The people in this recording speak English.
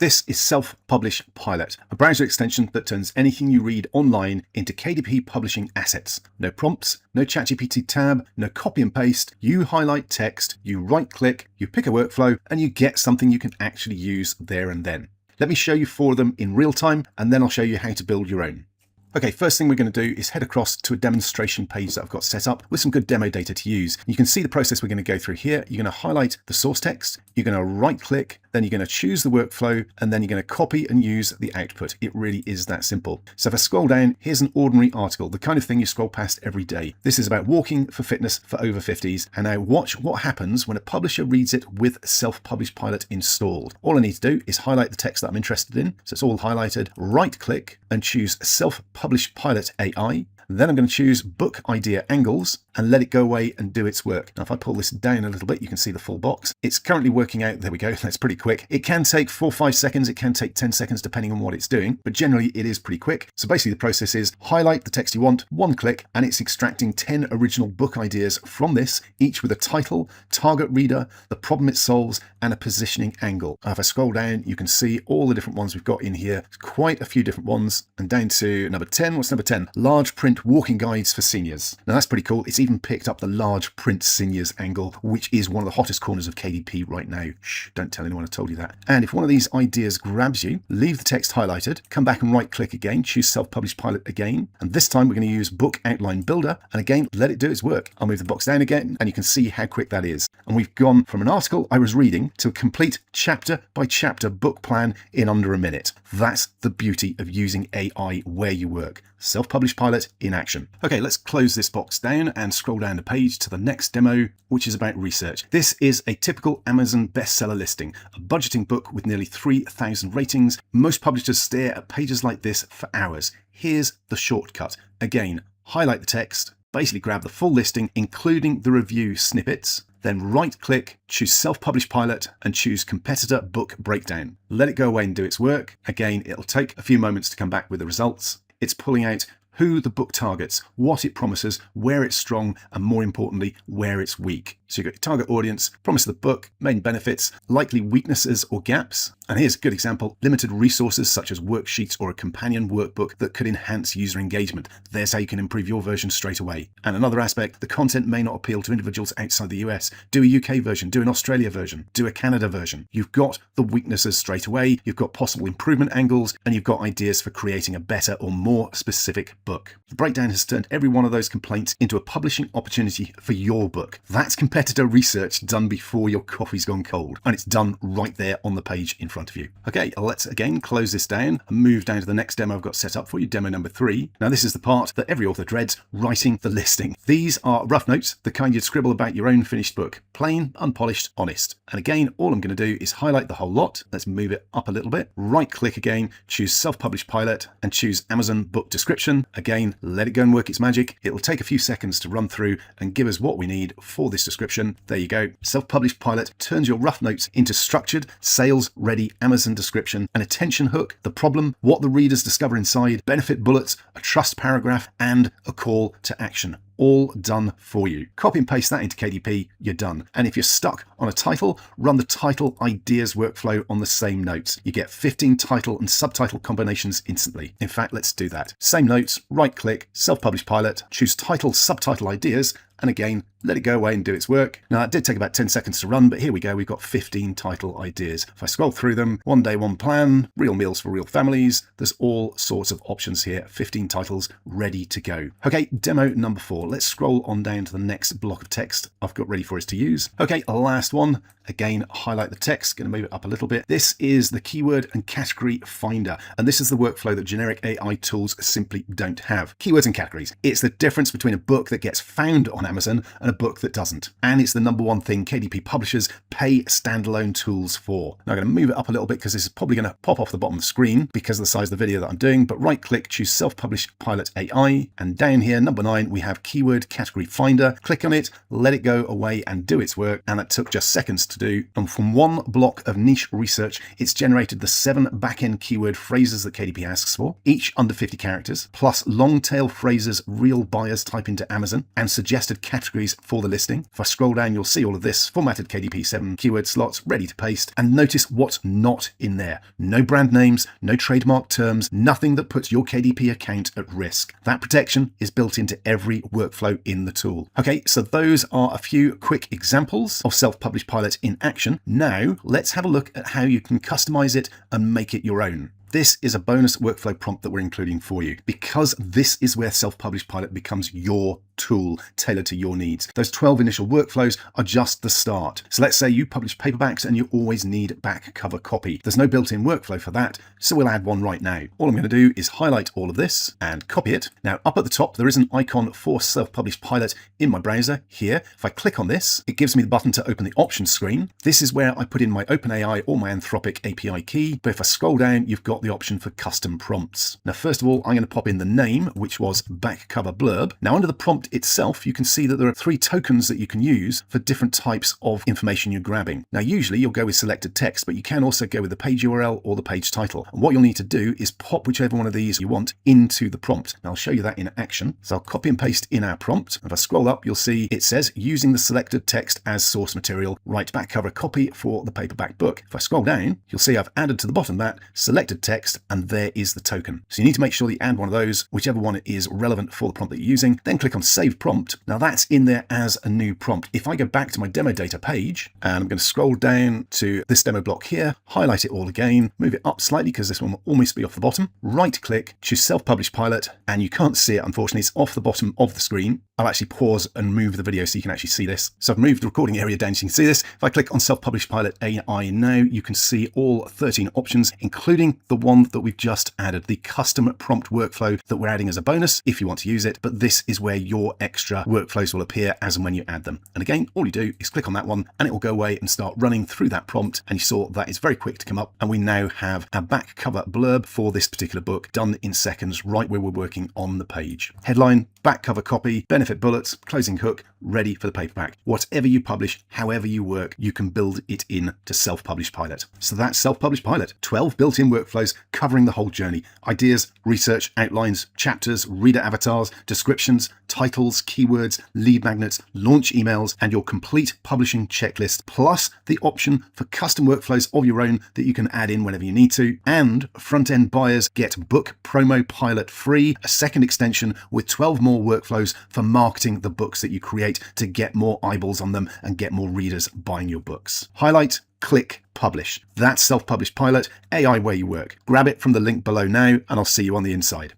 This is SelfPublishPilot, a browser extension that turns anything you read online into KDP publishing assets. No prompts, no ChatGPT tab, no copy and paste. You highlight text, you right-click, you pick a workflow, and you get something you can actually use there and then. Let me show you 4 of them in real time, and then I'll show you how to build your own. Okay, first thing we're going to do is head across to a demonstration page that I've got set up with some good demo data to use. You can see the process we're going to go through here. You're going to highlight the source text, you're going to right click, then you're going to choose the workflow, and then you're going to copy and use the output. It really is that simple. So if I scroll down, here's an ordinary article, the kind of thing you scroll past every day. This is about walking for fitness for over 50s. And now watch what happens when a publisher reads it with SelfPublishPilot installed. All I need to do is highlight the text that I'm interested in. So it's all highlighted, right click and choose SelfPublishPilot AI. Then I'm going to choose Book Idea Angles and let it go away and do its work. Now, if I pull this down a little bit, you can see the full box. It's currently working out. There we go. That's pretty quick. It can take 4 or 5 seconds. It can take 10 seconds, depending on what it's doing. But generally, it is pretty quick. So basically, the process is highlight the text you want, 1 click, and it's extracting 10 original book ideas from this, each with a title, target reader, the problem it solves, and a positioning angle. Now, if I scroll down, you can see all the different ones we've got in here. Quite a few different ones. And down to number 10. What's number 10? Large print walking guides for seniors. Now that's pretty cool. It's even picked up the large print seniors angle, which is one of the hottest corners of KDP right now. Shh, don't tell anyone I told you that. And if one of these ideas grabs you, leave the text highlighted, come back and right click again, choose SelfPublishPilot again. And this time we're going to use Book Outline Builder. And again, let it do its work. I'll move the box down again and you can see how quick that is. And we've gone from an article I was reading to a complete chapter by chapter book plan in under a minute. That's the beauty of using AI where you work. SelfPublishPilot in action. Okay, let's close this box down and scroll down the page to the next demo, which is about research. This is a typical Amazon bestseller listing, a budgeting book with nearly 3,000 ratings. Most publishers stare at pages like this for hours. Here's the shortcut. Again, highlight the text, basically grab the full listing, including the review snippets, then right-click, choose SelfPublishPilot, and choose Competitor Book Breakdown. Let it go away and do its work. Again, it'll take a few moments to come back with the results. It's pulling out who the book targets, what it promises, where it's strong, and more importantly, where it's weak. So you've got your target audience, promise of the book, main benefits, likely weaknesses or gaps. And here's a good example, limited resources such as worksheets or a companion workbook that could enhance user engagement. There's how you can improve your version straight away. And another aspect, the content may not appeal to individuals outside the US. Do a UK version, do an Australia version, do a Canada version. You've got the weaknesses straight away, you've got possible improvement angles, and you've got ideas for creating a better or more specific book. The breakdown has turned every one of those complaints into a publishing opportunity for your book. That's competitor research done before your coffee's gone cold, and it's done right there on the page in front of you. Okay, let's again close this down and move down to the next demo I've got set up for you, demo number 3. Now this is the part that every author dreads, writing the listing. These are rough notes, the kind you'd scribble about your own finished book. Plain, unpolished, honest. And again, all I'm going to do is highlight the whole lot. Let's move it up a little bit. Right click again, choose SelfPublishPilot and choose Amazon Book Description. Again, let it go and work its magic. It'll take a few seconds to run through and give us what we need for this description. There you go. SelfPublishPilot turns your rough notes into structured, sales-ready Amazon description, an attention hook, the problem, what the readers discover inside, benefit bullets, a trust paragraph, and a call to action. All done for you. Copy and paste that into KDP, you're done. And if you're stuck on a title, run the title ideas workflow on the same notes. You get 15 title and subtitle combinations instantly. In fact, let's do that. Same notes, right click, SelfPublishPilot, choose title, subtitle ideas, and again, let it go away and do its work. Now, it did take about 10 seconds to run, but here we go. We've got 15 title ideas. If I scroll through them, 1 day, 1 plan, real meals for real families. There's all sorts of options here. 15 titles ready to go. Okay, demo number 4. Let's scroll on down to the next block of text I've got ready for us to use. Okay, last one. Again, highlight the text, going to move it up a little bit. This is the keyword and category finder, and this is the workflow that generic AI tools simply don't have. Keywords and categories. It's the difference between a book that gets found on Amazon and a book that doesn't. And it's the number one thing KDP publishers pay standalone tools for. Now I'm going to move it up a little bit because this is probably going to pop off the bottom of the screen because of the size of the video that I'm doing, but right click, choose SelfPublishPilot AI, and down here, number 9, we have keyword category finder. Click on it, let it go away and do its work, and that took just seconds to do. And from one block of niche research, it's generated the 7 back-end keyword phrases that KDP asks for, each under 50 characters, plus long tail phrases real buyers type into Amazon, and suggested of categories for the listing. If I scroll down, you'll see all of this formatted KDP7 keyword slots ready to paste, and notice what's not in there. No brand names, no trademark terms, nothing that puts your KDP account at risk. That protection is built into every workflow in the tool. Okay, so those are a few quick examples of SelfPublishPilot in action. Now let's have a look at how you can customize it and make it your own. This is a bonus workflow prompt that we're including for you, because this is where SelfPublishPilot becomes your tool tailored to your needs. Those 12 initial workflows are just the start. So let's say you publish paperbacks and you always need back cover copy. There's no built-in workflow for that, so we'll add one right now. All I'm going to do is highlight all of this and copy it. Now up at the top there is an icon for SelfPublishPilot in my browser here. If I click on this, it gives me the button to open the options screen. This is where I put in my OpenAI or my Anthropic API key, but if I scroll down, you've got the option for custom prompts. Now first of all, I'm going to pop in the name, which was back cover blurb. Now under the prompt itself, you can see that there are 3 tokens that you can use for different types of information you're grabbing. Now usually you'll go with selected text, but you can also go with the page URL or the page title. And what you'll need to do is pop whichever one of these you want into the prompt. Now I'll show you that in action. So I'll copy and paste in our prompt. If I scroll up, you'll see it says using the selected text as source material, write back cover copy for the paperback book. If I scroll down, you'll see I've added to the bottom of that selected text, and there is the token. So you need to make sure that you add one of those, whichever one is relevant for the prompt that you're using, then click on save prompt. Now that's in there as a new prompt. If I go back to my demo data page, and I'm going to scroll down to this demo block here, highlight it all again, move it up slightly because this one will almost be off the bottom, right click, choose SelfPublishPilot, and you can't see it, unfortunately, it's off the bottom of the screen. I'll actually pause and move the video so you can actually see this. So I've moved the recording area down so you can see this. If I click on SelfPublishPilot AI now, you can see all 13 options, including the one that we've just added, the custom prompt workflow that we're adding as a bonus if you want to use it, but this is where your extra workflows will appear as and when you add them. And again, all you do is click on that one and it will go away and start running through that prompt, and you saw that is very quick to come up, and we now have a back cover blurb for this particular book done in seconds right where we're working on the page. Headline, back cover copy, benefit bullets, closing hook, ready for the paperback. Whatever you publish, however you work, you can build it in to SelfPublishPilot. So that's SelfPublishPilot, 12 built-in workflows covering the whole journey. Ideas, research, outlines, chapters, reader avatars, descriptions, titles, keywords, lead magnets, launch emails, and your complete publishing checklist, plus the option for custom workflows of your own that you can add in whenever you need to. And front-end buyers get Book Promo Pilot free, a second extension with 12 more workflows for marketing the books that you create to get more eyeballs on them and get more readers buying your books. Highlight, click, publish. That's SelfPublishPilot, AI where you work. Grab it from the link below now, and I'll see you on the inside.